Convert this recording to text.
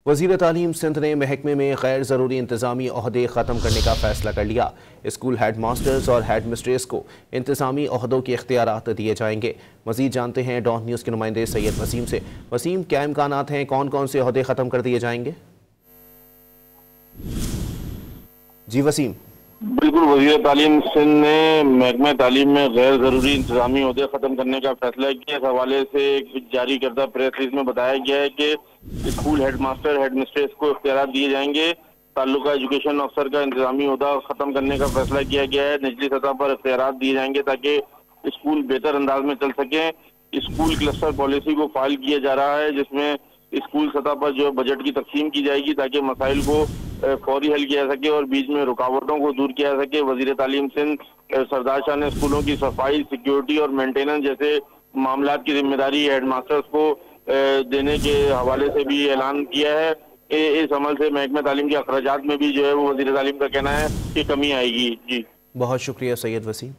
वज़ीर तालीम सिंध ने महकमे में गैर ज़रूरी इंतज़ामी ओहदे ख़त्म करने का फ़ैसला कर लिया। स्कूल हेड मास्टर्स और हेड मिस्ट्रेस को इंतज़ामी ओहदों के इख्तियारात दिए जाएंगे। मज़ीद जानते हैं डॉन न्यूज़ के नुमाइंदे सैयद वसीम से। वसीम, क्या इम्कानात हैं, कौन कौन से ओहदे ख़त्म कर दिए जाएंगे? जी वसीम। बिल्कुल, वज़ीर तालीम सिंध ने महकमे तालीम में गैर जरूरी इंतजामी ओहदे खत्म करने का फैसला किया। इस हवाले से एक जारी करदा प्रेस रिलीज में बताया गया है कि school head master head mistress को इख्तियार दिए जाएंगे। ताल्लुका एजुकेशन अफसर का इंतजामी ओहदा खत्म करने का फैसला किया गया है। निचली सतह पर इख्तियार दिए जाएंगे ताकि स्कूल बेहतर अंदाज में चल सके। स्कूल क्लस्टर पॉलिसी को फाइल किया जा रहा है, जिसमें स्कूल सतह पर जो बजट की तकसीम की जाएगी ताकि मसाइल को फौरी हल किया जा सके और बीच में रुकावटों को दूर किया जा सके। वजीर तालीम सिंध सरदार शाह ने स्कूलों की सफाई, सिक्योरिटी और मेंटेनेंस जैसे मामलात की जिम्मेदारी हेड मास्टर्स को देने के हवाले से भी ऐलान किया है। इस अमल से महकमे तालीम के अखराजात में भी जो है वो वजीर तालीम का कहना है कि कमी आएगी। जी बहुत शुक्रिया सैयद वसीम।